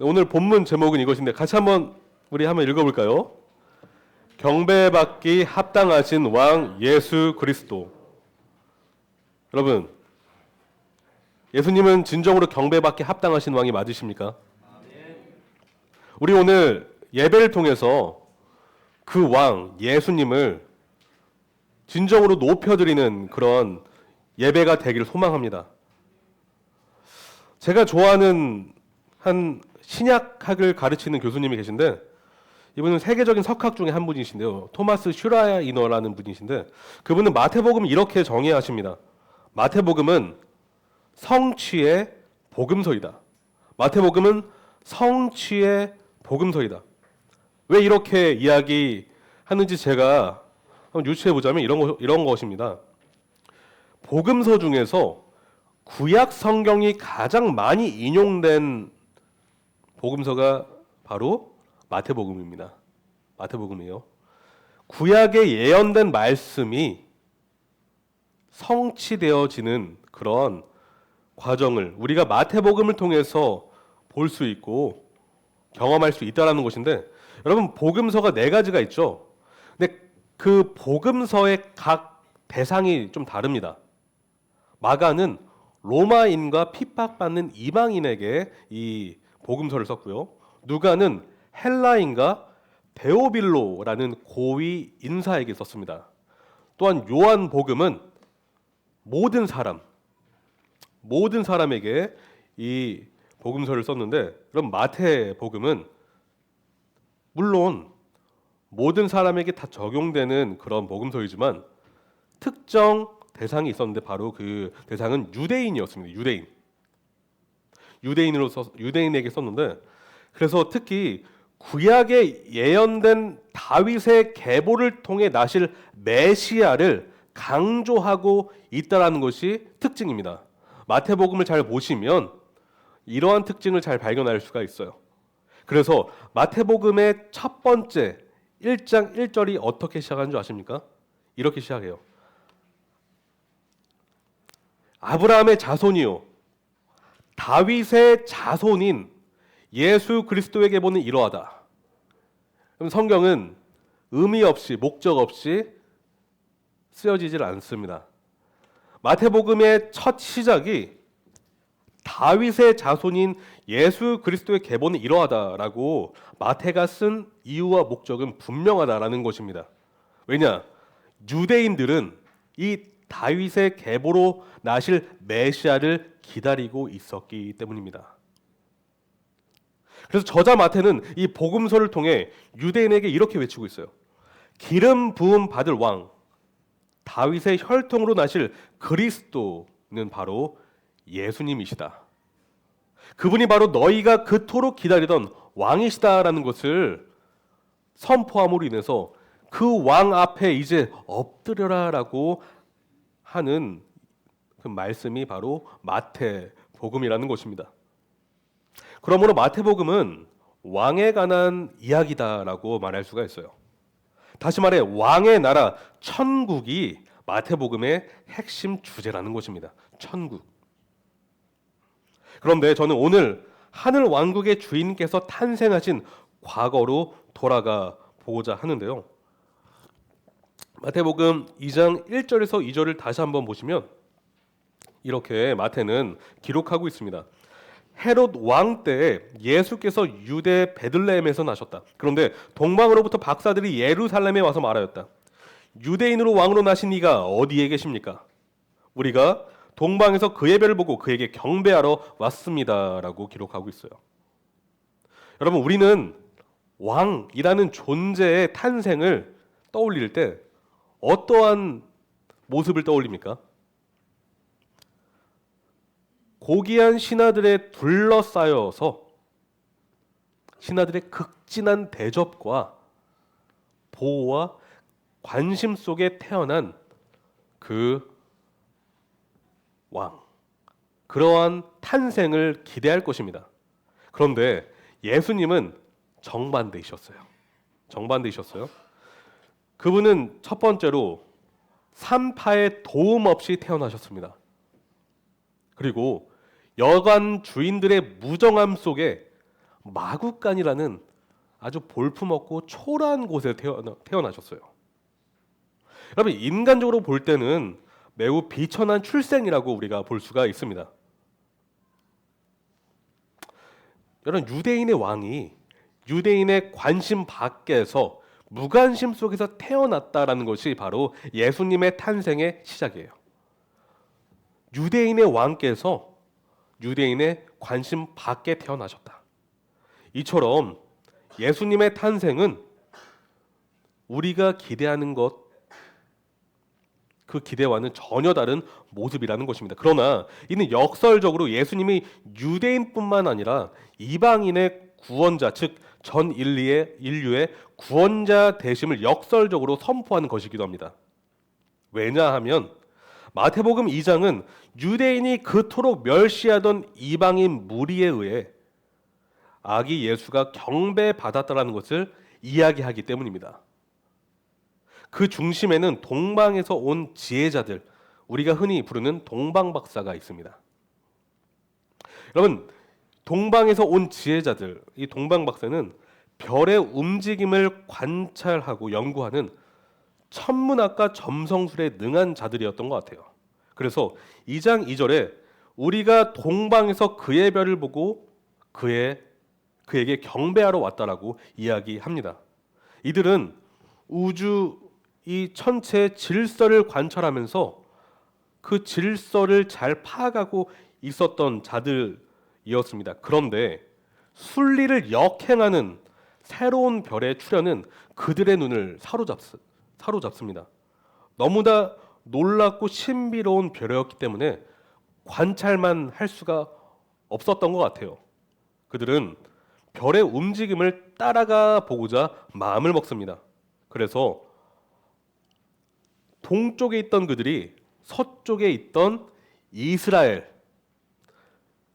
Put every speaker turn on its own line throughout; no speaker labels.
오늘 본문 제목은 이것인데 같이 우리 한번 읽어볼까요? 경배받기 합당하신 왕 예수 그리스도. 여러분, 예수님은 진정으로 경배받기 합당하신 왕이 맞으십니까? 우리 오늘 예배를 통해서 그 왕 예수님을 진정으로 높여드리는 그런 예배가 되기를 소망합니다. 제가 좋아하는 한 신약학을 가르치는 교수님이 계신데, 이분은 세계적인 석학 중에 한 분이신데요. 토마스 슈라이너라는 분이신데, 그분은 마태복음을 이렇게 정의하십니다. 마태복음은 성취의 복음서이다. 마태복음은 성취의 복음서이다. 왜 이렇게 이야기하는지 제가 한번 유추해 보자면 이런 것입니다. 복음서 중에서 구약 성경이 가장 많이 인용된 복음서가 바로 마태복음입니다. 마태복음이에요. 구약에 예언된 말씀이 성취되어지는 그런 과정을 우리가 마태복음을 통해서 볼 수 있고 경험할 수 있다라는 것인데, 여러분 복음서가 4가지가 있죠. 근데 그 복음서의 각 대상이 좀 다릅니다. 마가는 로마인과 핍박받는 이방인에게 이 복음서를 썼고요. 누가는 헬라인과 데오빌로라는 고위 인사에게 썼습니다. 또한 요한복음은 모든 사람에게 이 복음서를 썼는데, 그럼 마태복음은 물론 모든 사람에게 다 적용되는 그런 복음서이지만 특정 대상이 있었는데 바로 그 대상은 유대인이었습니다. 유대인에게 썼는데, 그래서 특히 구약에 예언된 다윗의 계보를 통해 나실 메시아를 강조하고 있다라는 것이 특징입니다. 마태복음을 잘 보시면 이러한 특징을 잘 발견할 수가 있어요. 그래서 마태복음의 첫 번째 1장 1절이 어떻게 시작하는 줄 아십니까? 이렇게 시작해요. 아브라함의 자손이요 다윗의 자손인 예수 그리스도의 계보는 이러하다. 그럼 성경은 의미 없이 목적 없이 쓰여지질 않습니다. 마태복음의 첫 시작이 다윗의 자손인 예수 그리스도의 계보는 이러하다라고 마태가 쓴 이유와 목적은 분명하다라는 것입니다. 왜냐? 유대인들은 이 다윗의 계보로 나실 메시아를 기다리고 있었기 때문입니다. 그래서 저자 마태는 이 복음서를 통해 유대인에게 이렇게 외치고 있어요. 기름 부음 받을 왕 다윗의 혈통으로 나실 그리스도는 바로 예수님이시다. 그분이 바로 너희가 그토록 기다리던 왕이시다라는 것을 선포함으로 인해서 그 왕 앞에 이제 엎드려라라고 하는 그 말씀이 바로 마태복음이라는 것입니다. 그러므로 마태복음은 왕에 관한 이야기다라고 말할 수가 있어요. 다시 말해 왕의 나라 천국이 마태복음의 핵심 주제라는 것입니다. 천국. 그런데 저는 오늘 하늘 왕국의 주인께서 탄생하신 과거로 돌아가 보고자 하는데요. 마태복음 2장 1절에서 2절을 다시 한번 보시면 이렇게 마태는 기록하고 있습니다. 헤롯 왕 때에 예수께서 유대 베들레헴에서 나셨다. 그런데 동방으로부터 박사들이 예루살렘에 와서 말하였다. 유대인으로 왕으로 나신 이가 어디에 계십니까? 우리가 동방에서 그 예배를 보고 그에게 경배하러 왔습니다라고 기록하고 있어요. 여러분, 우리는 왕이라는 존재의 탄생을 떠올릴 때 어떠한 모습을 떠올립니까? 고귀한 신하들에 둘러싸여서 신하들의 극진한 대접과 보호와 관심 속에 태어난 그 왕, 그러한 탄생을 기대할 것입니다. 그런데 예수님은 정반대이셨어요. 그분은 첫 번째로 산파의 도움 없이 태어나셨습니다. 그리고 여관 주인들의 무정함 속에 마구간이라는 아주 볼품없고 초라한 곳에 태어나셨어요. 여러분, 인간적으로 볼 때는 매우 비천한 출생이라고 우리가 볼 수가 있습니다. 여러분, 유대인의 왕이 유대인의 관심 밖에서 무관심 속에서 태어났다라는 것이 바로 예수님의 탄생의 시작이에요. 유대인의 왕께서 유대인의 관심 밖에 태어나셨다. 이처럼 예수님의 탄생은 우리가 기대하는 것, 그 기대와는 전혀 다른 모습이라는 것입니다. 그러나 이는 역설적으로 예수님이 유대인뿐만 아니라 이방인의 구원자, 즉 전 인류의 구원자 되심을 역설적으로 선포하는 것이기도 합니다. 왜냐하면 마태복음 2장은 유대인이 그토록 멸시하던 이방인 무리에 의해 아기 예수가 경배받았다라는 것을 이야기하기 때문입니다. 그 중심에는 동방에서 온 지혜자들, 우리가 흔히 부르는 동방박사가 있습니다. 여러분, 동방에서 온 지혜자들, 이 동방박사는 별의 움직임을 관찰하고 연구하는 천문학과 점성술에 능한 자들이었던 것 같아요. 그래서 2장 2절에 우리가 동방에서 그의 별을 보고 그에게 경배하러 왔다라고 이야기합니다. 이들은 우주 이 천체의 질서를 관찰하면서 그 질서를 잘 파악하고 있었던 자들이었습니다. 그런데 순리를 역행하는 새로운 별의 출현은 그들의 눈을 사로잡습니다. 너무나 놀랍고 신비로운 별이었기 때문에 관찰만 할 수가 없었던 것 같아요. 그들은 별의 움직임을 따라가 보고자 마음을 먹습니다. 그래서 동쪽에 있던 그들이 서쪽에 있던 이스라엘,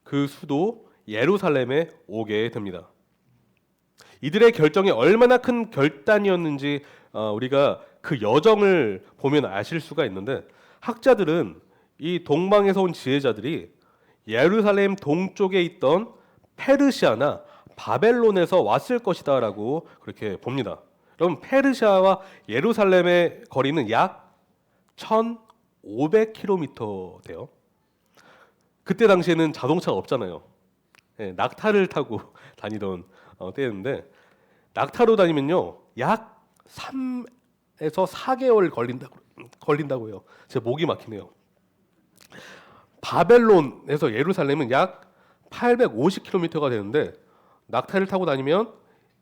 그 수도 예루살렘에 오게 됩니다. 이들의 결정이 얼마나 큰 결단이었는지 우리가 그 여정을 보면 아실 수가 있는데, 학자들은 이 동방에서 온 지혜자들이 예루살렘 동쪽에 있던 페르시아나 바벨론에서 왔을 것이다라고 그렇게 봅니다. 여러분, 페르시아와 예루살렘의 거리는 약 1,500km 돼요. 그때 당시에는 자동차가 없잖아요. 낙타를 타고 다니던 때였는데, 낙타로 다니면요 약 3에서 4개월 걸린다고요. 제 목이 막히네요. 바벨론에서 예루살렘은 약 850km가 되는데 낙타를 타고 다니면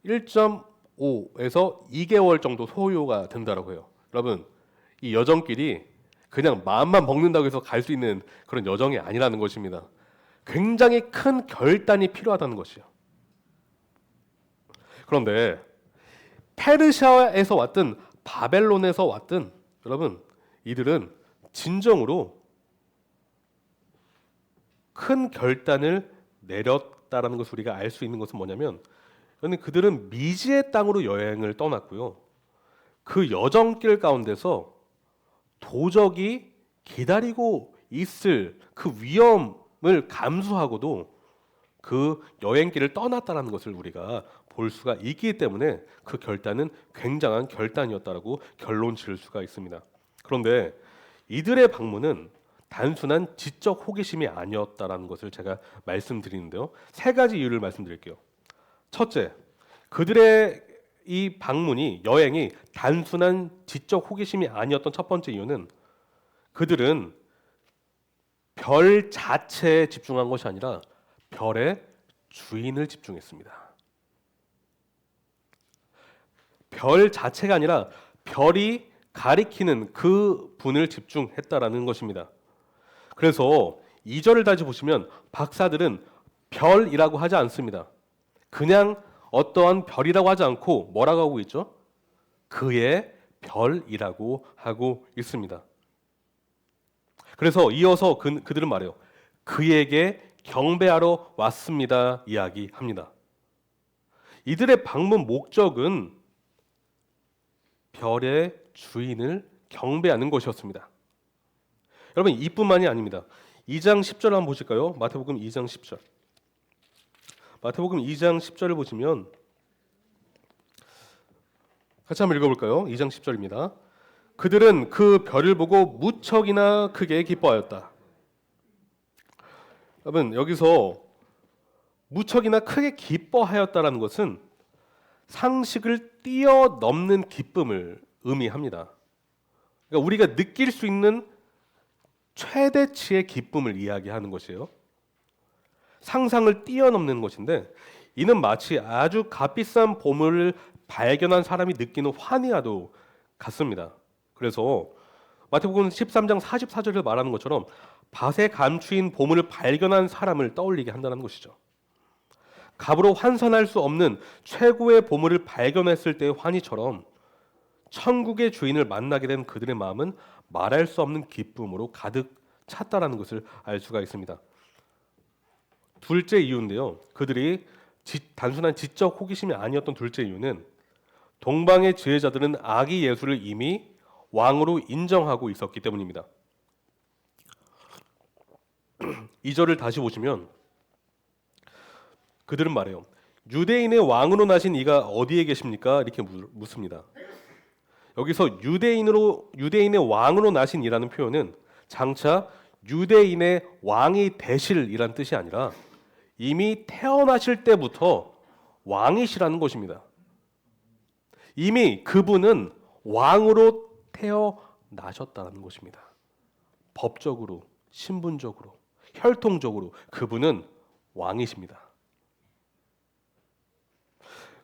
1.5에서 2개월 정도 소요가 된다라고 해요. 여러분, 이 여정길이 그냥 마음만 먹는다고 해서 갈 수 있는 그런 여정이 아니라는 것입니다. 굉장히 큰 결단이 필요하다는 것이요. 그런데 페르시아에서 왔든 바벨론에서 왔든 여러분, 이들은 진정으로 큰 결단을 내렸다라는 것을 우리가 알 수 있는 것은 뭐냐면, 그들은 미지의 땅으로 여행을 떠났고요. 그 여정길 가운데서 도적이 기다리고 있을 그 위험을 감수하고도 그 여행길을 떠났다는 것을 우리가 볼 수가 있기 때문에 그 결단은 굉장한 결단이었다라고 결론 지을 수가 있습니다. 그런데 이들의 방문은 단순한 지적 호기심이 아니었다라는 것을 제가 말씀드리는데요. 세 가지 이유를 말씀드릴게요. 첫째, 그들의 이 방문이, 여행이 단순한 지적 호기심이 아니었던 첫 번째 이유는 그들은 별 자체에 집중한 것이 아니라 별의 주인을 집중했습니다. 별 자체가 아니라 별이 가리키는 그 분을 집중했다라는 것입니다. 그래서 2절을 다시 보시면 박사들은 별이라고 하지 않습니다. 그냥 어떠한 별이라고 하지 않고 뭐라고 하고 있죠? 그의 별이라고 하고 있습니다. 그래서 이어서 그들은 말해요. 그에게 경배하러 왔습니다. 이야기합니다. 이들의 방문 목적은 별의 주인을 경배하는 것이었습니다. 여러분, 이뿐만이 아닙니다. 2장 10절 한번 보실까요? 마태복음 2장 10절. 마태복음 2장 10절을 보시면 같이 한번 읽어볼까요? 2장 10절입니다. 그들은 그 별을 보고 무척이나 크게 기뻐하였다. 여러분, 여기서 무척이나 크게 기뻐하였다라는 것은 상식을 뛰어넘는 기쁨을 의미합니다. 그러니까 우리가 느낄 수 있는 최대치의 기쁨을 이야기하는 것이에요. 상상을 뛰어넘는 것인데, 이는 마치 아주 값비싼 보물을 발견한 사람이 느끼는 환희와도 같습니다. 그래서 마태복음 13장 44절을 말하는 것처럼 밭에 감추인 보물을 발견한 사람을 떠올리게 한다는 것이죠. 값으로 환산할 수 없는 최고의 보물을 발견했을 때의 환희처럼 천국의 주인을 만나게 된 그들의 마음은 말할 수 없는 기쁨으로 가득 찼다라는 것을 알 수가 있습니다. 둘째 이유인데요. 그들이 단순한 지적 호기심이 아니었던 둘째 이유는 동방의 지혜자들은 아기 예수를 이미 왕으로 인정하고 있었기 때문입니다. 2절을 다시 보시면 그들은 말해요. 유대인의 왕으로 나신 이가 어디에 계십니까? 이렇게 묻습니다. 여기서 유대인의 왕으로 나신 이라는 표현은 장차 유대인의 왕이 되실이란 뜻이 아니라 이미 태어나실 때부터 왕이시라는 것입니다. 이미 그분은 왕으로 태어나셨다는 것입니다. 법적으로, 신분적으로, 혈통적으로 그분은 왕이십니다.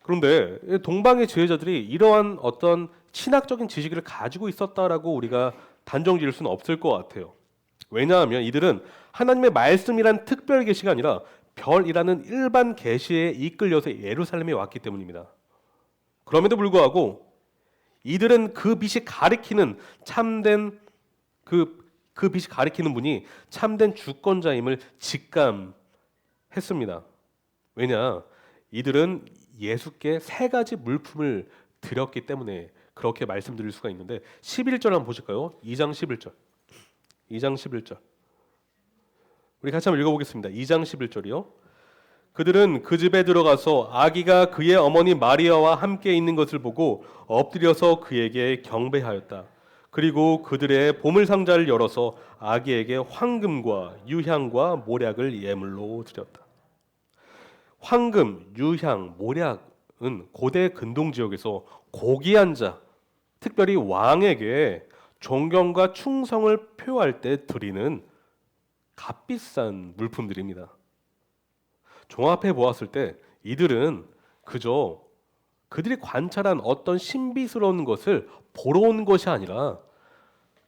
그런데 동방의 지혜자들이 이러한 어떤 신학적인 지식을 가지고 있었다라고 우리가 단정 지을 수는 없을 것 같아요. 왜냐하면 이들은 하나님의 말씀이란 특별 계시가 아니라 별이라는 일반 계시에 이끌려서 예루살렘에 왔기 때문입니다. 그럼에도 불구하고 이들은 그 빛이 가리키는 참된 그 빛이 가리키는 분이 참된 주권자임을 직감했습니다. 왜냐? 이들은 예수께 세 가지 물품을 드렸기 때문에 그렇게 말씀드릴 수가 있는데 11절 한번 보실까요? 2장 11절. 2장 11절. 우리 같이 한번 읽어보겠습니다. 2장 11절이요. 그들은 그 집에 들어가서 아기가 그의 어머니 마리아와 함께 있는 것을 보고 엎드려서 그에게 경배하였다. 그리고 그들의 보물 상자를 열어서 아기에게 황금과 유향과 모략을 예물로 드렸다. 황금, 유향, 모략은 고대 근동 지역에서 고귀한 자, 특별히 왕에게 존경과 충성을 표할 때 드리는 값비싼 물품들입니다. 종합해 보았을 때 이들은 그저 그들이 관찰한 어떤 신비스러운 것을 보러 온 것이 아니라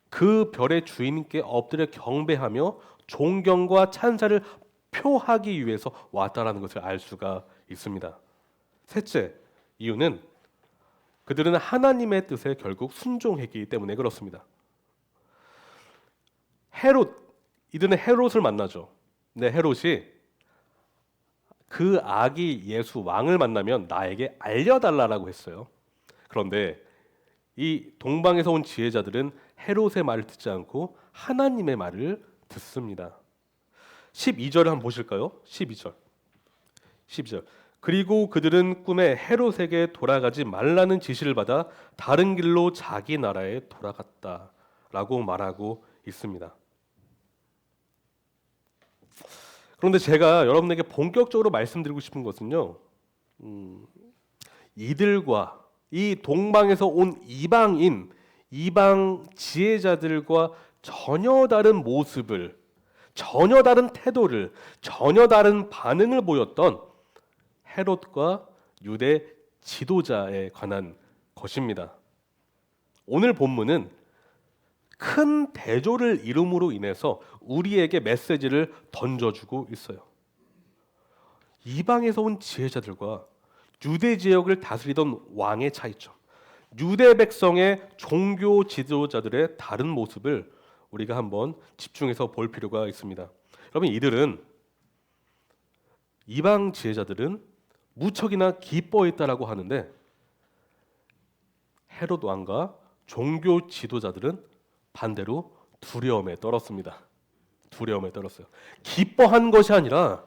그 별의 주인께 엎드려 경배하며 존경과 찬사를 표하기 위해서 왔다라는 것을 알 수가 있습니다. 셋째 이유는 그들은 하나님의 뜻에 결국 순종했기 때문에 그렇습니다. 이들은 헤롯을 만나죠. 근데 헤롯이 그 아기 예수 왕을 만나면 나에게 알려달라고 했어요. 그런데 이 동방에서 온 지혜자들은 헤롯의 말을 듣지 않고 하나님의 말을 듣습니다. 12절을 한번 보실까요? 12절. 그리고 그들은 꿈에 헤롯에게 돌아가지 말라는 지시를 받아 다른 길로 자기 나라에 돌아갔다라고 말하고 있습니다. 그런데 제가 여러분에게 본격적으로 말씀드리고 싶은 것은요, 이들과 이 동방에서 온 이방 지혜자들과 전혀 다른 모습을, 전혀 다른 태도를, 전혀 다른 반응을 보였던 헤롯과 유대 지도자에 관한 것입니다. 오늘 본문은 큰 대조를 이룸으로 인해서 우리에게 메시지를 던져주고 있어요. 이방에서 온 지혜자들과 유대 지역을 다스리던 왕의 차이점, 유대 백성의 종교 지도자들의 다른 모습을 우리가 한번 집중해서 볼 필요가 있습니다. 여러분, 이방 지혜자들은 무척이나 기뻐했다라고 하는데 헤롯 왕과 종교 지도자들은 반대로 두려움에 떨었습니다. 두려움에 떨었어요. 기뻐한 것이 아니라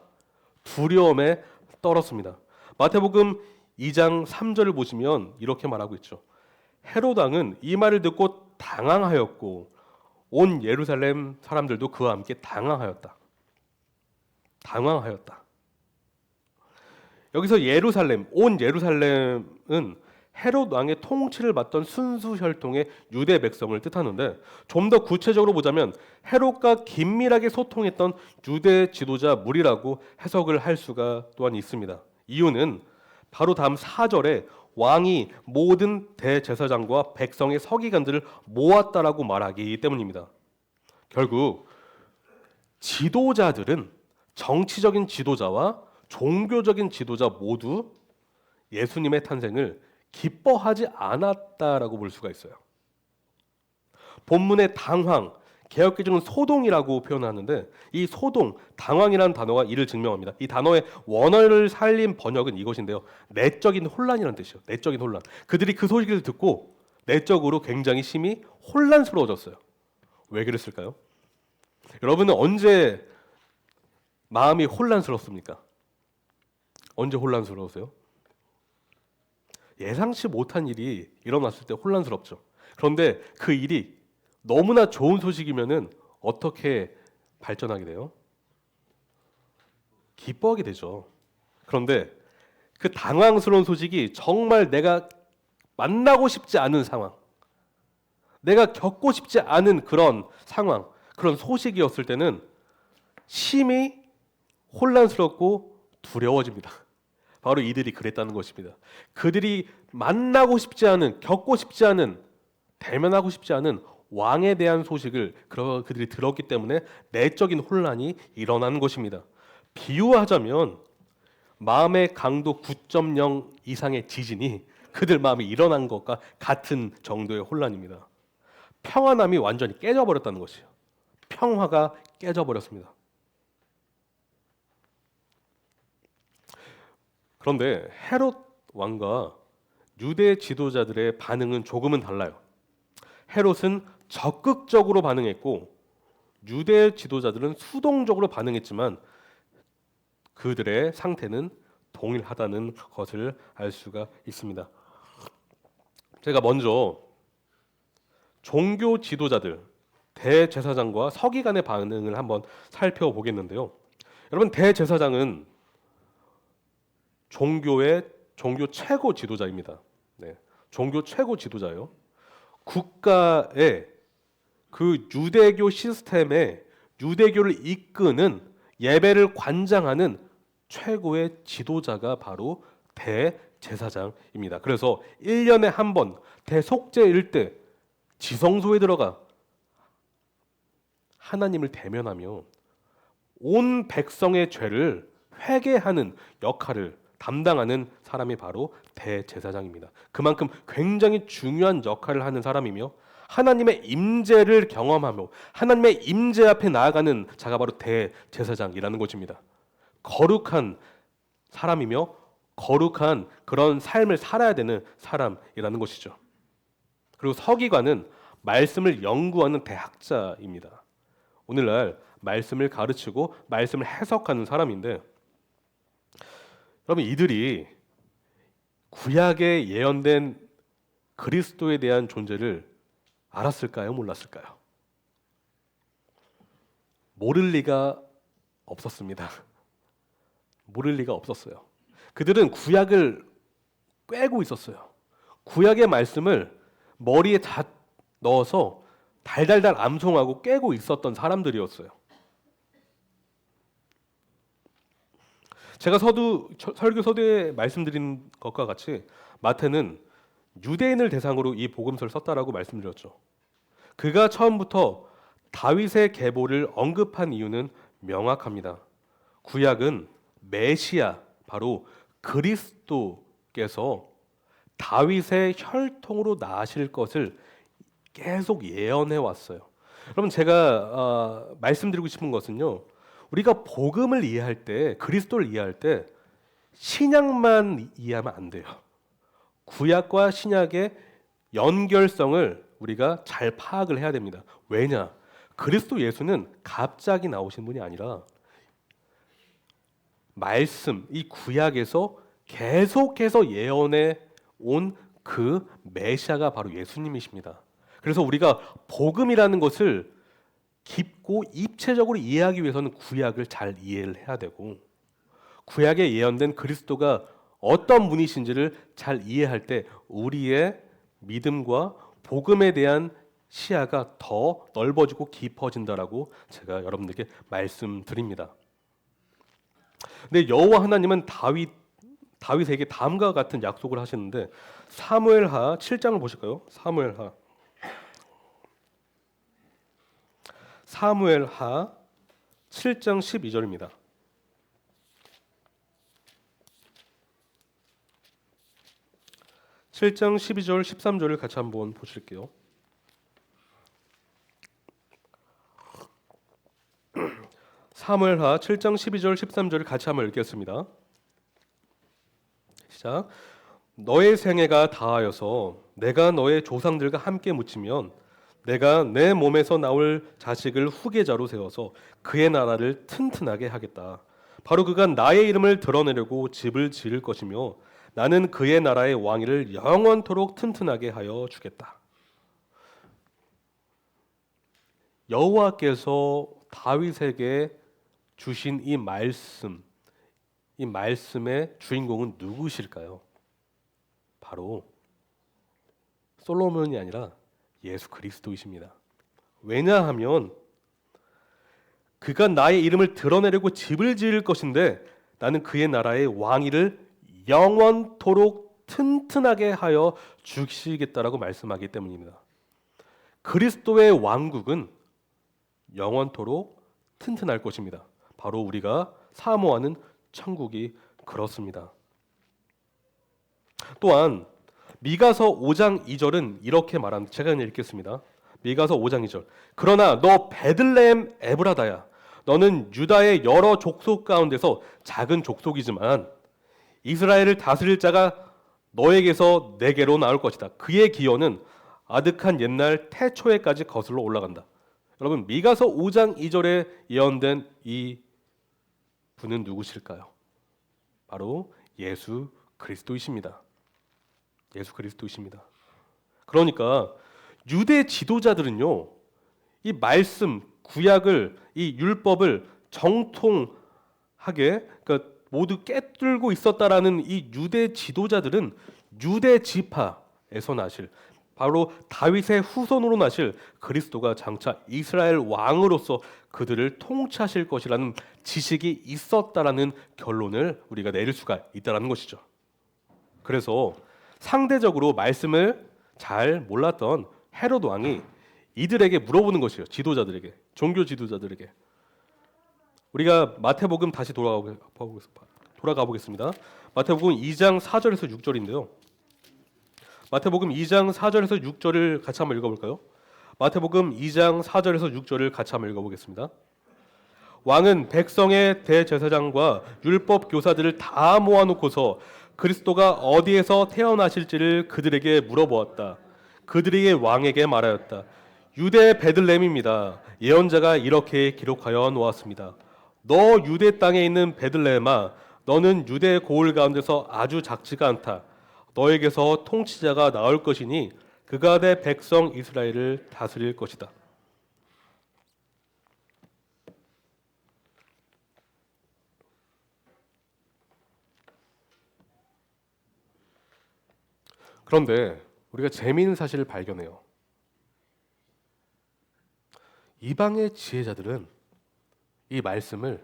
두려움에 떨었습니다. 마태복음 2장 3절을 보시면 이렇게 말하고 있죠. 헤롯 왕은 이 말을 듣고 당황하였고 온 예루살렘 사람들도 그와 함께 당황하였다. 당황하였다. 여기서 예루살렘, 온 예루살렘은 헤롯 왕의 통치를 받던 순수 혈통의 유대 백성을 뜻하는데, 좀 더 구체적으로 보자면 헤롯과 긴밀하게 소통했던 유대 지도자 무리라고 해석을 할 수가 또한 있습니다. 이유는 바로 다음 4절에 왕이 모든 대제사장과 백성의 서기관들을 모았다라고 말하기 때문입니다. 결국 지도자들은, 정치적인 지도자와 종교적인 지도자 모두 예수님의 탄생을 기뻐하지 않았다라고 볼 수가 있어요. 본문의 당황, 개역개정은 소동이라고 표현하는데, 이 소동, 당황이라는 단어가 이를 증명합니다. 이 단어의 원어를 살린 번역은 이것인데요. 내적인 혼란이라는 뜻이에요. 내적인 혼란. 그들이 그 소식을 듣고 내적으로 굉장히 심히 혼란스러워졌어요. 왜 그랬을까요? 여러분은 언제 마음이 혼란스럽습니까? 언제 혼란스러우세요? 예상치 못한 일이 일어났을 때 혼란스럽죠. 그런데 그 일이 너무나 좋은 소식이면은 어떻게 발전하게 돼요? 기뻐하게 되죠. 그런데 그 당황스러운 소식이 정말 내가 만나고 싶지 않은 상황, 내가 겪고 싶지 않은 그런 상황, 그런 소식이었을 때는 심히 혼란스럽고 두려워집니다. 바로 이들이 그랬다는 것입니다. 그들이 만나고 싶지 않은, 겪고 싶지 않은, 대면하고 싶지 않은 왕에 대한 소식을 그들이 들었기 때문에 내적인 혼란이 일어나는 것입니다. 비유하자면 마음의 강도 9.0 이상의 지진이 그들 마음에 일어난 것과 같은 정도의 혼란입니다. 평안함이 완전히 깨져버렸다는 것이에요. 평화가 깨져버렸습니다. 그런데 헤롯 왕과 유대 지도자들의 반응은 조금은 달라요. 헤롯은 적극적으로 반응했고 유대 지도자들은 수동적으로 반응했지만 그들의 상태는 동일하다는 것을 알 수가 있습니다. 제가 먼저 종교 지도자들, 대제사장과 서기관의 반응을 한번 살펴보겠는데요. 여러분, 대제사장은 종교 최고 지도자입니다. 네, 종교 최고 지도자예요. 국가의 그 유대교 시스템에 유대교를 이끄는, 예배를 관장하는 최고의 지도자가 바로 대제사장입니다. 그래서 1년에 한 번 대속죄일 때 지성소에 들어가 하나님을 대면하며 온 백성의 죄를 회개하는 역할을 담당하는 사람이 바로 대제사장입니다. 그만큼 굉장히 중요한 역할을 하는 사람이며 하나님의 임재를 경험하며 하나님의 임재 앞에 나아가는 자가 바로 대제사장이라는 것입니다. 거룩한 사람이며 거룩한 그런 삶을 살아야 되는 사람이라는 것이죠. 그리고 서기관은 말씀을 연구하는 대학자입니다. 오늘날 말씀을 가르치고 말씀을 해석하는 사람인데, 여러분, 이들이 구약에 예언된 그리스도에 대한 존재를 알았을까요? 몰랐을까요? 모를 리가 없었습니다. 모를 리가 없었어요. 그들은 구약을 꿰고 있었어요. 구약의 말씀을 머리에 다 넣어서 달달달 암송하고 꿰고 있었던 사람들이었어요. 제가 설교 서두에 말씀드린 것과 같이 마태는 유대인을 대상으로 이 복음서를 썼다라고 말씀드렸죠. 그가 처음부터 다윗의 계보를 언급한 이유는 명확합니다. 구약은 메시아, 바로 그리스도께서 다윗의 혈통으로 나실 것을 계속 예언해 왔어요. 여러분, 제가 말씀드리고 싶은 것은요, 우리가 복음을 이해할 때, 그리스도를 이해할 때 신약만 이해하면 안 돼요. 구약과 신약의 연결성을 우리가 잘 파악을 해야 됩니다. 왜냐? 그리스도 예수는 갑자기 나오신 분이 아니라 말씀, 이 구약에서 계속해서 예언해 온 그 메시아가 바로 예수님이십니다. 그래서 우리가 복음이라는 것을 깊고 입체적으로 이해하기 위해서는 구약을 잘 이해를 해야 되고, 구약에 예언된 그리스도가 어떤 분이신지를 잘 이해할 때 우리의 믿음과 복음에 대한 시야가 더 넓어지고 깊어진다라고 제가 여러분들께 말씀드립니다. 근데 여호와 하나님은 다윗에게 다음과 같은 약속을 하셨는데, 사무엘하 7장을 보실까요? 사무엘하 7장 12절입니다. 7장 12절 13절을 같이 한번 보실게요. 사무엘하 7장 12절 13절을 같이 한번 읽겠습니다. 시작. 너의 생애가 다하여서 내가 너의 조상들과 함께 묻히면 내가 내 몸에서 나올 자식을 후계자로 세워서 그의 나라를 튼튼하게 하겠다. 바로 그가 나의 이름을 드러내려고 집을 지을 것이며 나는 그의 나라의 왕위를 영원토록 튼튼하게 하여 주겠다. 여호와께서 다윗에게 주신 이 말씀의 주인공은 누구실까요? 바로 솔로몬이 아니라 예수 그리스도이십니다. 왜냐하면 그가 나의 이름을 드러내려고 집을 지을 것인데 나는 그의 나라의 왕위를 영원토록 튼튼하게 하여 주시겠다라고 말씀하기 때문입니다. 그리스도의 왕국은 영원토록 튼튼할 것입니다. 바로 우리가 사모하는 천국이 그렇습니다. 또한 미가서 5장 2절은 이렇게 말합니다. 제가 읽겠습니다. 미가서 5장 2절. 그러나 너 베들레헴 에브라다야, 너는 유다의 여러 족속 가운데서 작은 족속이지만 이스라엘을 다스릴 자가 너에게서 내게로 나올 것이다. 그의 기원은 아득한 옛날 태초에까지 거슬러 올라간다. 여러분, 미가서 5장 2절에 예언된 이 분은 누구실까요? 바로 예수 그리스도이십니다. 예수 그리스도이십니다. 그러니까 유대 지도자들은요, 이 말씀, 구약을, 이 율법을 정통하게, 그러니까 모두 깨뚫고 있었다라는 이 유대 지도자들은 유대 지파에서 나실, 바로 다윗의 후손으로 나실 그리스도가 장차 이스라엘 왕으로서 그들을 통치하실 것이라는 지식이 있었다라는 결론을 우리가 내릴 수가 있다라는 것이죠. 그래서 상대적으로 말씀을 잘 몰랐던 헤롯 왕이 이들에게 물어보는 것이에요. 지도자들에게, 종교 지도자들에게. 우리가 마태복음 다시 돌아가 보겠습니다. 마태복음 2장 4절에서 6절인데요. 마태복음 2장 4절에서 6절을 같이 한번 읽어볼까요? 마태복음 2장 4절에서 6절을 같이 한번 읽어보겠습니다. 왕은 백성의 대제사장과 율법 교사들을 다 모아놓고서 그리스도가 어디에서 태어나실지를 그들에게 물어보았다. 그들이 왕에게 말하였다. 유대 베들레헴입니다. 예언자가 이렇게 기록하여 놓았습니다. 너 유대 땅에 있는 베들레헴아, 너는 유대 고을 가운데서 아주 작지가 않다. 너에게서 통치자가 나올 것이니 그가 내 백성 이스라엘을 다스릴 것이다. 그런데 우리가 재미있는 사실을 발견해요. 이방의 지혜자들은 이 말씀을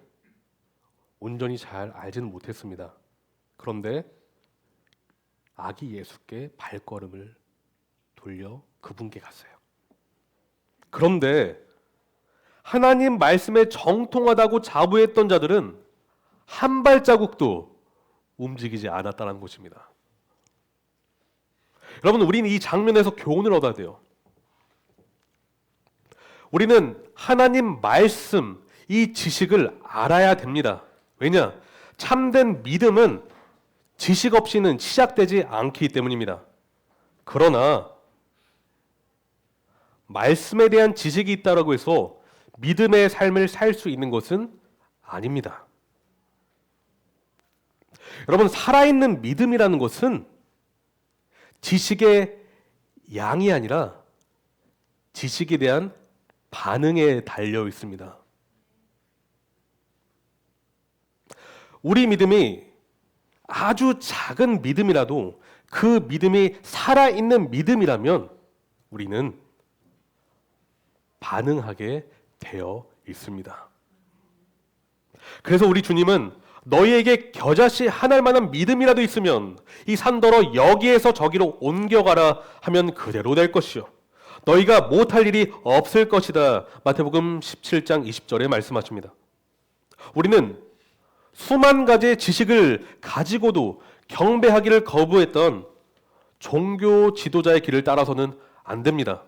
온전히 잘 알지는 못했습니다. 그런데 아기 예수께 발걸음을 돌려 그분께 갔어요. 그런데 하나님 말씀에 정통하다고 자부했던 자들은 한 발자국도 움직이지 않았다는 것입니다. 여러분, 우리는 이 장면에서 교훈을 얻어야 돼요. 우리는 하나님 말씀, 이 지식을 알아야 됩니다. 왜냐? 참된 믿음은 지식 없이는 시작되지 않기 때문입니다. 그러나 말씀에 대한 지식이 있다고 해서 믿음의 삶을 살 수 있는 것은 아닙니다. 여러분, 살아있는 믿음이라는 것은 지식의 양이 아니라 지식에 대한 반응에 달려 있습니다. 우리 믿음이 아주 작은 믿음이라도 그 믿음이 살아있는 믿음이라면 우리는 반응하게 되어 있습니다. 그래서 우리 주님은 너희에게 겨자씨 한 알만한 믿음이라도 있으면 이 산더러 여기에서 저기로 옮겨가라 하면 그대로 될 것이요 너희가 못할 일이 없을 것이다. 마태복음 17장 20절에 말씀하십니다. 우리는 수만 가지의 지식을 가지고도 경배하기를 거부했던 종교 지도자의 길을 따라서는 안 됩니다.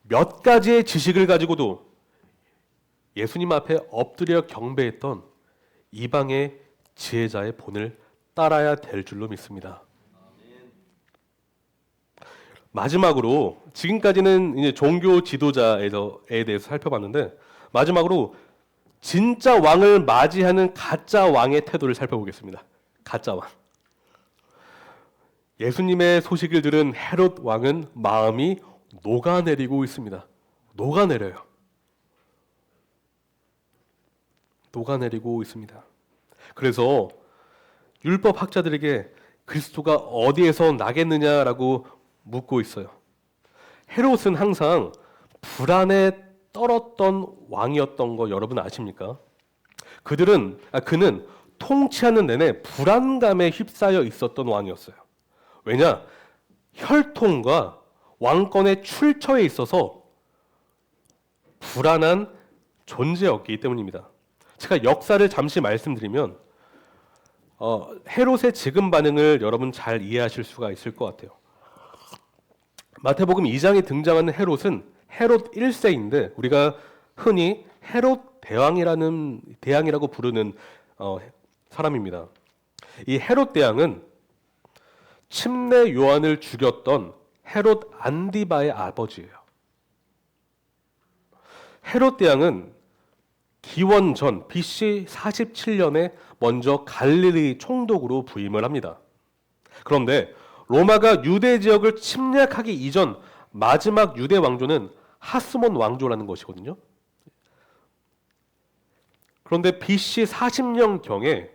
몇 가지의 지식을 가지고도 예수님 앞에 엎드려 경배했던 이방의 지혜자의 본을 따라야 될 줄로 믿습니다. 마지막으로 지금까지는 이제 종교 지도자에 대해서 살펴봤는데 마지막으로 진짜 왕을 맞이하는 가짜 왕의 태도를 살펴보겠습니다. 가짜 왕. 예수님의 소식을 들은 헤롯 왕은 마음이 녹아내리고 있습니다. 녹아내려요. 녹아내리고 있습니다. 그래서 율법 학자들에게 그리스도가 어디에서 나겠느냐라고 묻고 있어요. 헤롯은 항상 불안에 떨었던 왕이었던 거 여러분 아십니까? 그는 통치하는 내내 불안감에 휩싸여 있었던 왕이었어요. 왜냐? 혈통과 왕권의 출처에 있어서 불안한 존재였기 때문입니다. 제가 역사를 잠시 말씀드리면 헤롯의 지금 반응을 여러분 잘 이해하실 수가 있을 것 같아요. 마태복음 2장에 등장하는 헤롯은 헤롯 1세인데 우리가 흔히 헤롯 대왕이라고 부르는 사람입니다. 이 헤롯 대왕은 침례 요한을 죽였던 헤롯 안디바의 아버지예요. 헤롯 대왕은 기원 전 BC 47년에 먼저 갈릴리 총독으로 부임을 합니다. 그런데 로마가 유대 지역을 침략하기 이전 마지막 유대 왕조는 하스몬 왕조라는 것이거든요. 그런데 BC 40년경에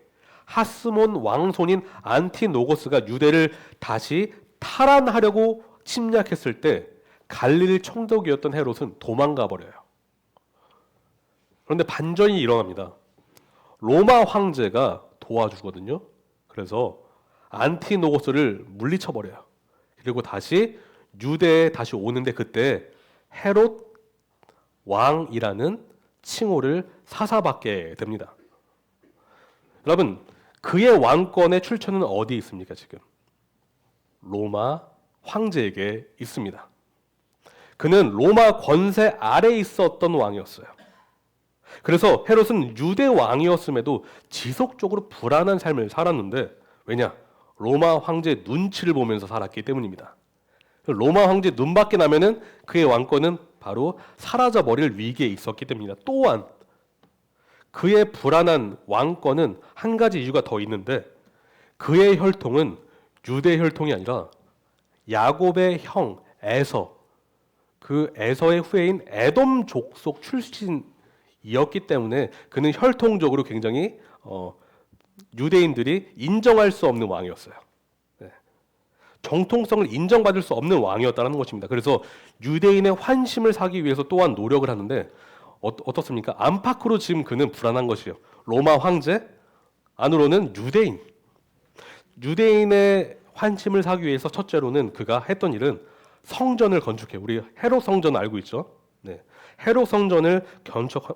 하스몬 왕손인 안티노고스가 유대를 다시 탈환하려고 침략했을 때 갈릴리 총독이었던 헤롯은 도망가 버려요. 그런데 반전이 일어납니다. 로마 황제가 도와주거든요. 그래서 안티노고스를 물리쳐 버려요. 그리고 다시 유대에 다시 오는데 그때 헤롯 왕이라는 칭호를 사사받게 됩니다. 여러분, 그의 왕권의 출처는 어디 있습니까? 지금 로마 황제에게 있습니다. 그는 로마 권세 아래에 있었던 왕이었어요. 그래서 헤롯은 유대 왕이었음에도 지속적으로 불안한 삶을 살았는데 왜냐? 로마 황제의 눈치를 보면서 살았기 때문입니다. 로마 황제 눈밖에 나면은 그의 왕권은 바로 사라져버릴 위기에 있었기 때문입니다. 또한 그의 불안한 왕권은 한 가지 이유가 더 있는데 그의 혈통은 유대 혈통이 아니라 야곱의 형 에서, 그 에서의 후예인 에돔 족속 출신이었기 때문에 그는 혈통적으로 굉장히 유대인들이 인정할 수 없는 왕이었어요. 네. 정통성을 인정받을 수 없는 왕이었다는 것입니다. 그래서 유대인의 환심을 사기 위해서 또한 노력을 하는데 어떻습니까? 안팎으로 지금 그는 불안한 것이요. 로마 황제, 안으로는 유대인의 환심을 사기 위해서 첫째로는 그가 했던 일은 성전을 건축해요. 우리 헤롯 성전 알고 있죠? 네. 헤롯 성전을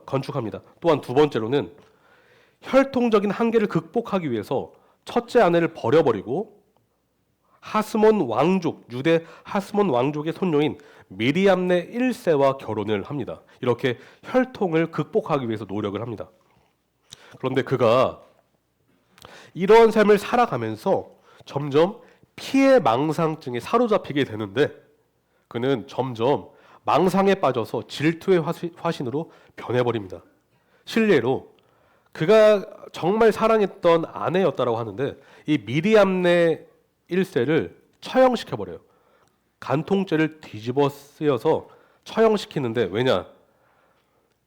건축합니다. 또한 두 번째로는 혈통적인 한계를 극복하기 위해서 첫째 아내를 버려버리고 하스몬 왕족, 유대 하스몬 왕족의 손녀인 미리암네 1세와 결혼을 합니다. 이렇게 혈통을 극복하기 위해서 노력을 합니다. 그런데 그가 이런 삶을 살아가면서 점점 피해 망상증에 사로잡히게 되는데 그는 점점 망상에 빠져서 질투의 화신으로 변해버립니다. 실례로 그가 정말 사랑했던 아내였다라고 하는데 이 미리암네 1세를 처형시켜 버려요. 간통죄를 뒤집어 쓰여서 처형시키는데 왜냐?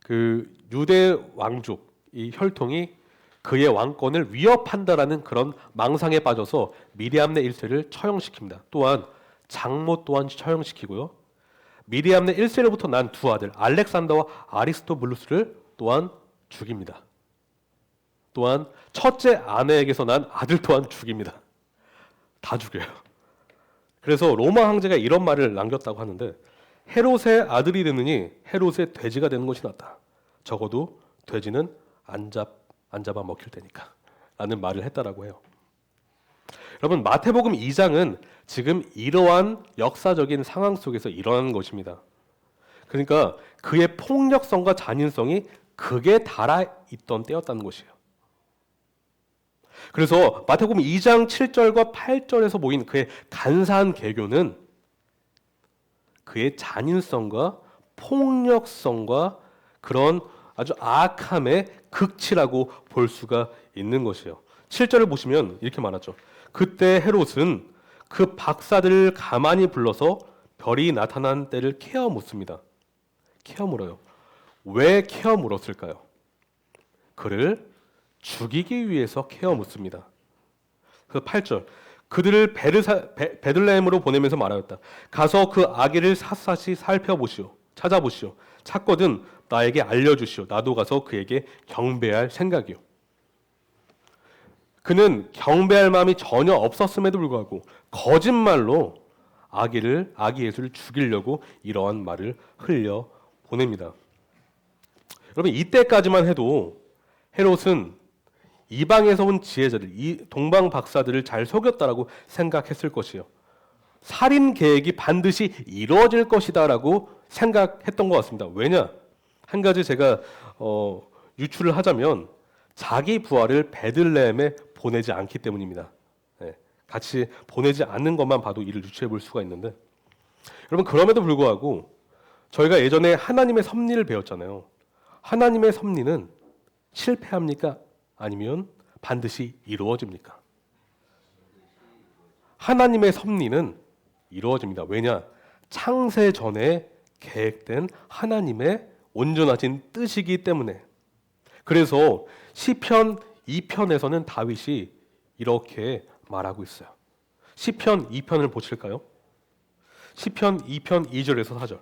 그 유대 왕족 이 혈통이 그의 왕권을 위협한다라는 그런 망상에 빠져서 미리암네 1세를 처형시킵니다. 또한 장모 또한 처형시키고요. 미리암네 1세로부터 난 두 아들 알렉산더와 아리스토블루스를 또한 죽입니다. 또한 첫째 아내에게서 난 아들 또한 죽입니다. 다 죽여요. 그래서 로마 황제가 이런 말을 남겼다고 하는데 헤롯의 아들이 되느니 헤롯의 돼지가 되는 것이 낫다. 적어도 돼지는 안 잡아 먹힐 테니까 라는 말을 했다라고 해요. 여러분 마태복음 2장은 지금 이러한 역사적인 상황 속에서 일어나는 것입니다. 그러니까 그의 폭력성과 잔인성이 극에 달아 있던 때였다는 것이에요. 그래서 마태복음 2장 7절과 8절에서 보인 그의 간사한 개교는 그의 잔인성과 폭력성과 그런 아주 악함의 극치라고 볼 수가 있는 것이에요. 7절을 보시면 이렇게 말하죠. 그때 헤롯은 그 박사들을 가만히 불러서 별이 나타난 때를 캐어 묻습니다. 캐어 물어요. 왜 캐어 물었을까요? 그를 죽이기 위해서 캐어 묻습니다. 그 8절 그들을 베들레헴으로 보내면서 말하였다. 가서 그 아기를 샅샅이 살펴보시오. 찾아보시오. 찾거든 나에게 알려주시오. 나도 가서 그에게 경배할 생각이오. 그는 경배할 마음이 전혀 없었음에도 불구하고 거짓말로 아기 예수를 죽이려고 이러한 말을 흘려 보냅니다. 여러분 이때까지만 해도 헤롯은 이방에서 온 지혜자들, 이 동방 박사들을 잘 속였다라고 생각했을 것이에요. 살인 계획이 반드시 이루어질 것이다라고 생각했던 것 같습니다. 왜냐? 한 가지 제가 유추를 하자면 자기 부하를 베들레헴에 보내지 않기 때문입니다. 네, 같이 보내지 않는 것만 봐도 이를 유추해 볼 수가 있는데 여러분 그럼에도 불구하고 저희가 예전에 하나님의 섭리를 배웠잖아요. 하나님의 섭리는 실패합니까? 아니면 반드시 이루어집니까? 하나님의 섭리는 이루어집니다. 왜냐? 창세 전에 계획된 하나님의 온전하신 뜻이기 때문에. 그래서 시편 2편에서는 다윗이 이렇게 말하고 있어요. 시편 2편을 보실까요? 시편 2편 2절에서 4절.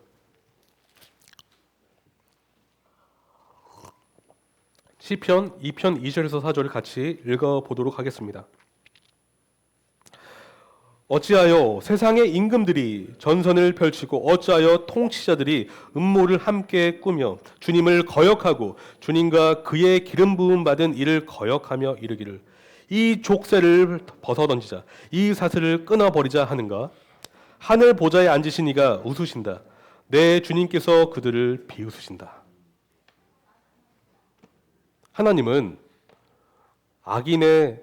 시편 2편 2절에서 4절을 같이 읽어보도록 하겠습니다. 어찌하여 세상의 임금들이 전선을 펼치고 어찌하여 통치자들이 음모를 함께 꾸며 주님을 거역하고 주님과 그의 기름 부음 받은 이를 거역하며 이르기를 이 족쇄를 벗어던지자 이 사슬을 끊어버리자 하는가. 하늘 보좌에 앉으신 이가 웃으신다. 내 주님께서 그들을 비웃으신다. 하나님은 악인의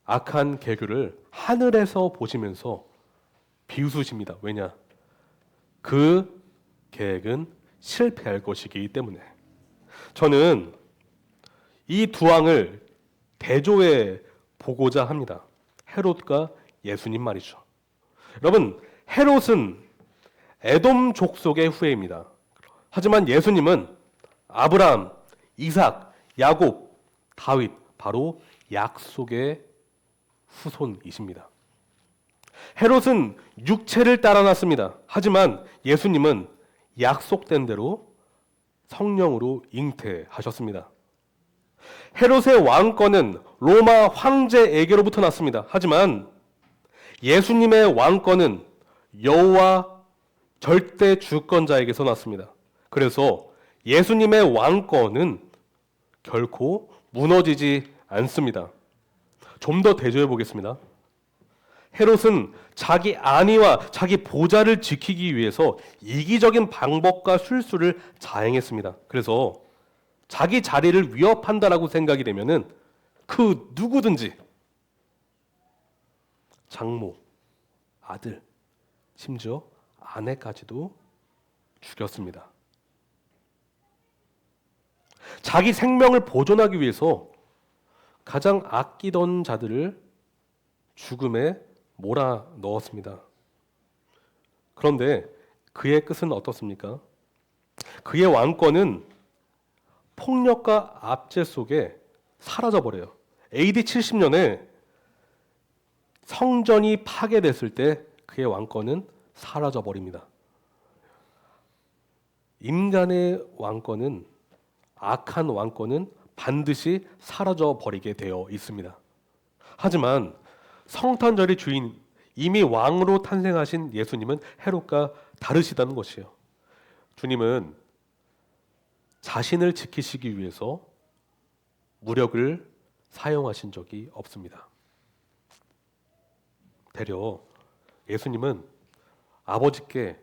악한 계교를 하늘에서 보시면서 비웃으십니다. 왜냐? 그 계획은 실패할 것이기 때문에. 저는 이 두 왕을 대조해 보고자 합니다. 헤롯과 예수님 말이죠. 여러분, 헤롯은 에돔 족속의 후예입니다. 하지만 예수님은 아브라함, 이삭, 야곱, 다윗, 바로 약속의 후손이십니다. 헤롯은 육체를 따라 났습니다. 하지만 예수님은 약속된 대로 성령으로 잉태하셨습니다. 헤롯의 왕권은 로마 황제에게로부터 났습니다. 하지만 예수님의 왕권은 여호와 절대 주권자에게서 났습니다. 그래서 예수님의 왕권은 결코 무너지지 않습니다. 좀 더 대조해 보겠습니다. 헤롯은 자기 안위와 자기 보좌를 지키기 위해서 이기적인 방법과 술수를 자행했습니다. 그래서 자기 자리를 위협한다라고 생각이 되면은 그 누구든지 장모, 아들, 심지어 아내까지도 죽였습니다. 자기 생명을 보존하기 위해서 가장 아끼던 자들을 죽음에 몰아 넣었습니다. 그런데 그의 끝은 어떻습니까? 그의 왕권은 폭력과 압제 속에 사라져버려요. AD 70년에 성전이 파괴됐을 때 그의 왕권은 사라져버립니다. 인간의 왕권은, 악한 왕권은 반드시 사라져버리게 되어 있습니다. 하지만 성탄절의 주인, 이미 왕으로 탄생하신 예수님은 헤롯과 다르시다는 것이에요. 주님은 자신을 지키시기 위해서 무력을 사용하신 적이 없습니다. 되려 예수님은 아버지께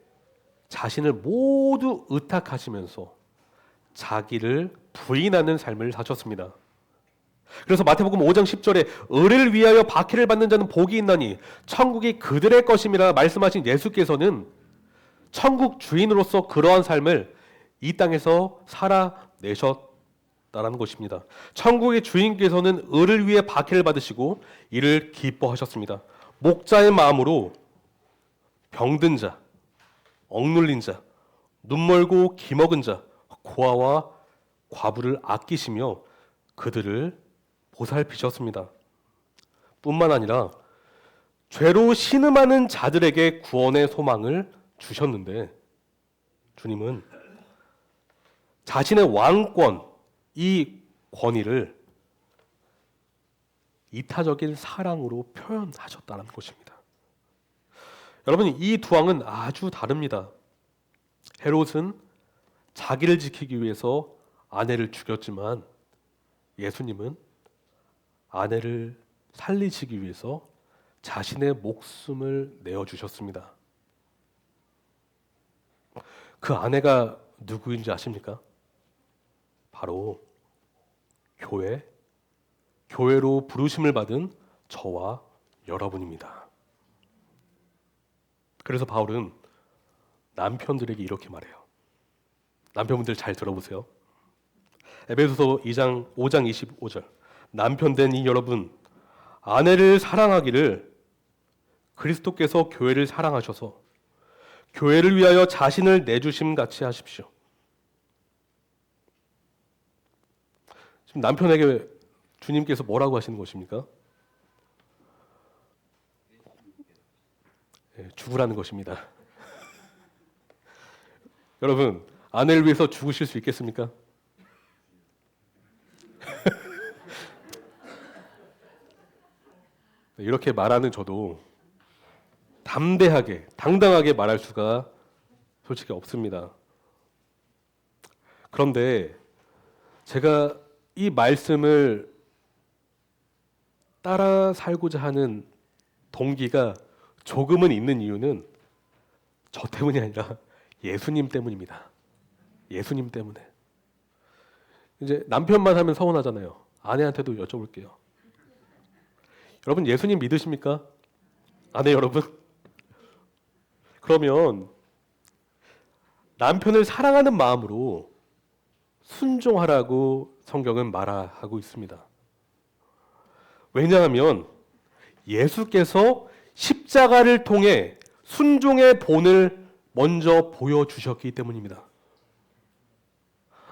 자신을 모두 의탁하시면서 자기를 부인하는 삶을 사셨습니다. 그래서 마태복음 5장 10절에 의를 위하여 박해를 받는 자는 복이 있나니 천국이 그들의 것임이라 말씀하신 예수께서는 천국 주인으로서 그러한 삶을 이 땅에서 살아내셨다라는 것입니다. 천국의 주인께서는 의를 위해 박해를 받으시고 이를 기뻐하셨습니다. 목자의 마음으로 병든 자, 억눌린 자, 눈멀고 기먹은 자, 고아와 과부를 아끼시며 그들을 보살피셨습니다. 뿐만 아니라 죄로 신음하는 자들에게 구원의 소망을 주셨는데 주님은 자신의 왕권, 이 권위를 이타적인 사랑으로 표현하셨다는 것입니다. 여러분, 이 두 왕은 아주 다릅니다. 헤롯은 자기를 지키기 위해서 아내를 죽였지만 예수님은 아내를 살리시기 위해서 자신의 목숨을 내어주셨습니다. 그 아내가 누구인지 아십니까? 바로 교회로 부르심을 받은 저와 여러분입니다. 그래서 바울은 남편들에게 이렇게 말해요. 남편분들 잘 들어보세요. 에베소서 5장 25절. 남편된 이 여러분, 아내를 사랑하기를 그리스도께서 교회를 사랑하셔서 교회를 위하여 자신을 내주심 같이 하십시오. 지금 남편에게 주님께서 뭐라고 하시는 것입니까? 죽으라는 것입니다. 여러분, 아내를 위해서 죽으실 수 있겠습니까? 이렇게 말하는 저도 담대하게, 당당하게 말할 수가 솔직히 없습니다. 그런데 제가 이 말씀을 따라 살고자 하는 동기가 조금은 있는 이유는 저 때문이 아니라 예수님 때문입니다. 예수님 때문에. 이제 남편만 하면 서운하잖아요. 아내한테도 여쭤볼게요. 여러분, 예수님 믿으십니까? 아내 여러분? 그러면 남편을 사랑하는 마음으로 순종하라고 성경은 말하고 있습니다. 왜냐하면 예수께서 십자가를 통해 순종의 본을 먼저 보여주셨기 때문입니다.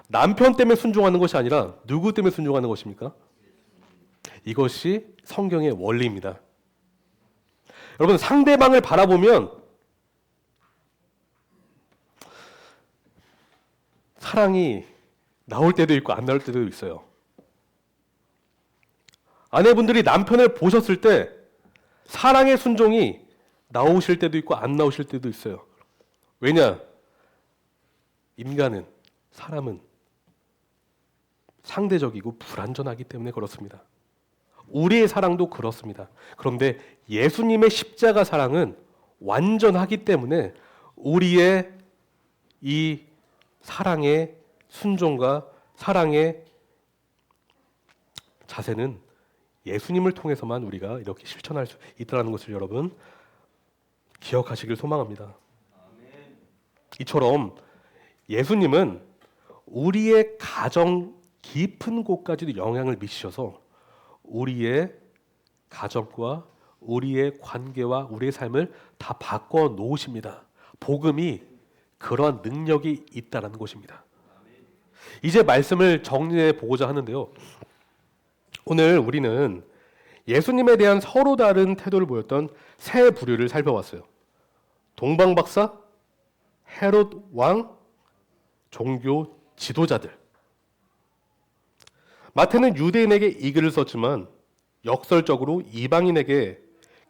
남편 때문에 순종하는 것이 아니라 누구 때문에 순종하는 것입니까? 이것이 성경의 원리입니다. 여러분, 상대방을 바라보면 사랑이 나올 때도 있고 안 나올 때도 있어요. 아내분들이 남편을 보셨을 때 사랑의 순종이 나오실 때도 있고 안 나오실 때도 있어요. 왜냐? 인간은, 사람은 상대적이고 불완전하기 때문에 그렇습니다. 우리의 사랑도 그렇습니다. 그런데 예수님의 십자가 사랑은 완전하기 때문에 우리의 이 사랑의 순종과 사랑의 자세는 예수님을 통해서만 우리가 이렇게 실천할 수 있다는 것을 여러분 기억하시길 소망합니다. 이처럼 예수님은 우리의 가정 깊은 곳까지도 영향을 미치셔서 우리의 가정과 우리의 관계와 우리의 삶을 다 바꿔 놓으십니다. 복음이 그러한 능력이 있다는 것입니다. 이제 말씀을 정리해 보고자 하는데요. 오늘 우리는 예수님에 대한 서로 다른 태도를 보였던 세 부류를 살펴봤어요. 동방박사, 헤롯 왕, 종교 지도자들. 마태는 유대인에게 이 글을 썼지만 역설적으로 이방인에게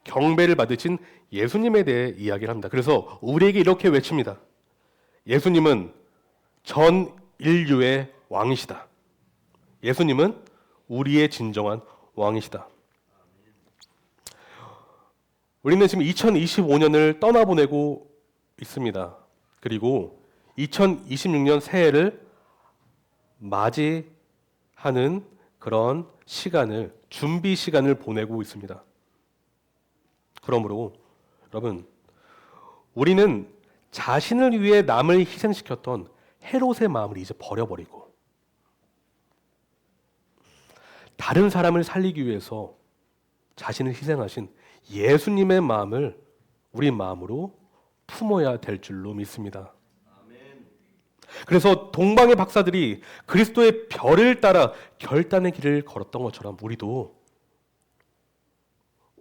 경배를 받으신 예수님에 대해 이야기를 합니다. 그래서 우리에게 이렇게 외칩니다. 예수님은 전 인류의 왕이시다. 예수님은 우리의 진정한 왕이시다. 우리는 지금 2025년을 떠나보내고 있습니다. 그리고 2026년 새해를 맞이하는 그런 시간을, 준비 시간을 보내고 있습니다. 그러므로 여러분, 우리는 자신을 위해 남을 희생시켰던 헤롯의 마음을 이제 버려버리고 다른 사람을 살리기 위해서 자신을 희생하신 예수님의 마음을 우리 마음으로 품어야 될 줄로 믿습니다. 그래서 동방의 박사들이 그리스도의 별을 따라 결단의 길을 걸었던 것처럼 우리도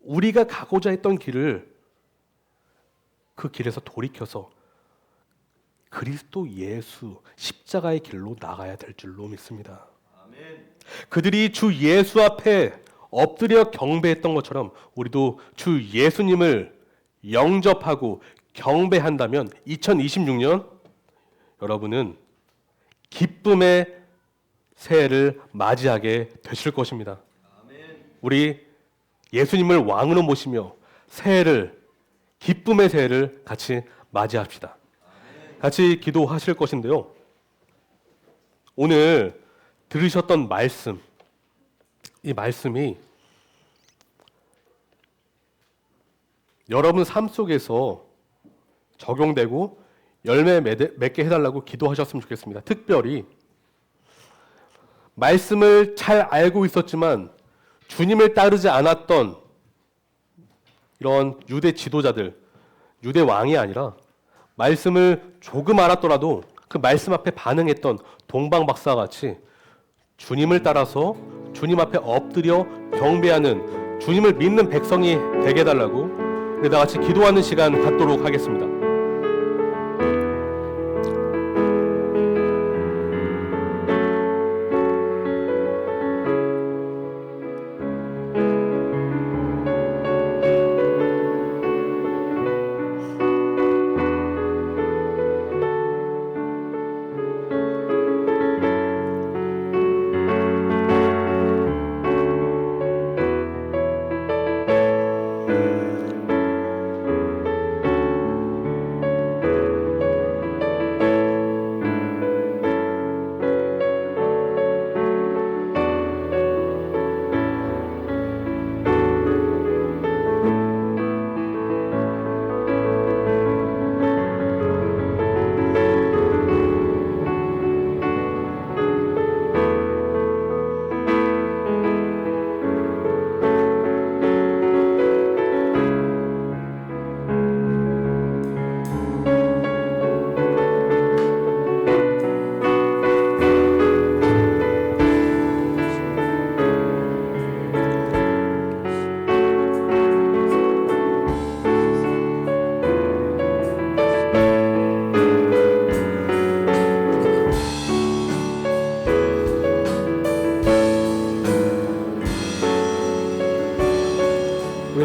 우리가 가고자 했던 길을 그 길에서 돌이켜서 그리스도 예수 십자가의 길로 나가야 될 줄로 믿습니다. 그들이 주 예수 앞에 엎드려 경배했던 것처럼 우리도 주 예수님을 영접하고 경배한다면 2026년 여러분은 기쁨의 새해를 맞이하게 되실 것입니다. 우리 예수님을 왕으로 모시며 새해를, 기쁨의 새해를 같이 맞이합시다. 같이 기도하실 것인데요. 오늘 들으셨던 말씀, 이 말씀이 여러분 삶 속에서 적용되고 열매 맺게 해달라고 기도하셨으면 좋겠습니다. 특별히 말씀을 잘 알고 있었지만 주님을 따르지 않았던 이런 유대 지도자들, 유대 왕이 아니라 말씀을 조금 알았더라도 그 말씀 앞에 반응했던 동방박사와 같이 주님을 따라서 주님 앞에 엎드려 경배하는 주님을 믿는 백성이 되게 해달라고 우리 다 같이 기도하는 시간 갖도록 하겠습니다.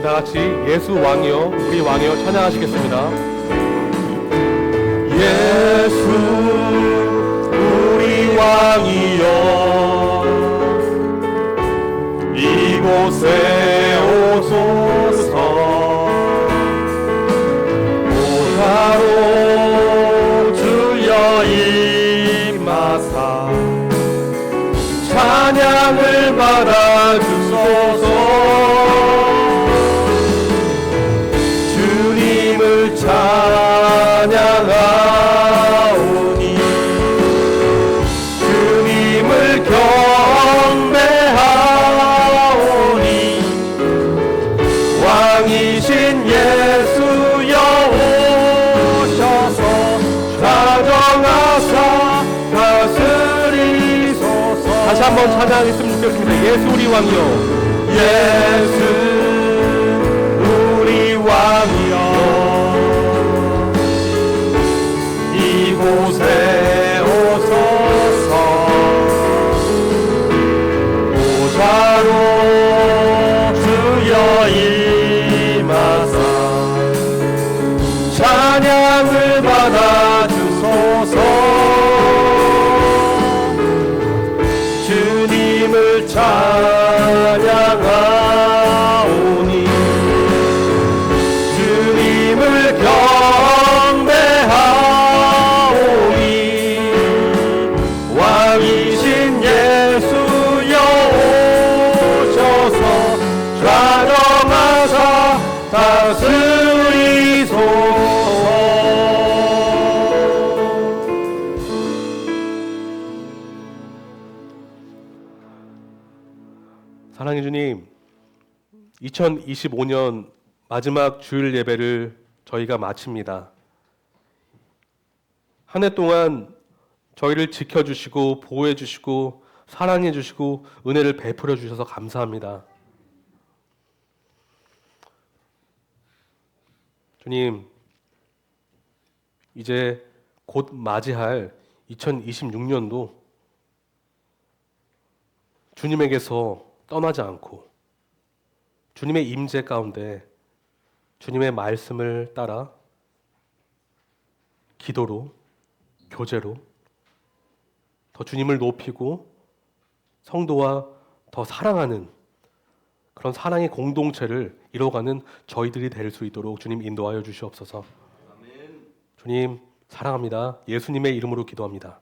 다 같이 예수 왕이여 우리 왕이여 찬양하시겠습니다. 예수 우리 왕이여 이곳에 오소서 보좌로 주여 임하사 찬양을 받아 주소서. 주님을 찬양하오니 주님을 경배하오니 찬양했으면 좋겠습니다. 예수 우리 왕이여,
예수 우리 왕이여, 이곳에 오소서. 보좌로 주여 임하사 찬양을 받아 주소서. 주님을 찬양하오니 주님을 경배하오니 왕이신 예수여 오셔서 좌정하사 다스리소서.
사랑해 주님, 2025년 마지막 주일 예배를 저희가 마칩니다. 한 해 동안 저희를 지켜주시고 보호해주시고 사랑해주시고 은혜를 베풀어 주셔서 감사합니다. 주님, 이제 곧 맞이할 2026년도 주님에게서 떠나지 않고 주님의 임재 가운데 주님의 말씀을 따라 기도로, 교제로 더 주님을 높이고 성도와 더 사랑하는 그런 사랑의 공동체를 이뤄가는 저희들이 될 수 있도록 주님 인도하여 주시옵소서. 주님 사랑합니다. 예수님의 이름으로 기도합니다.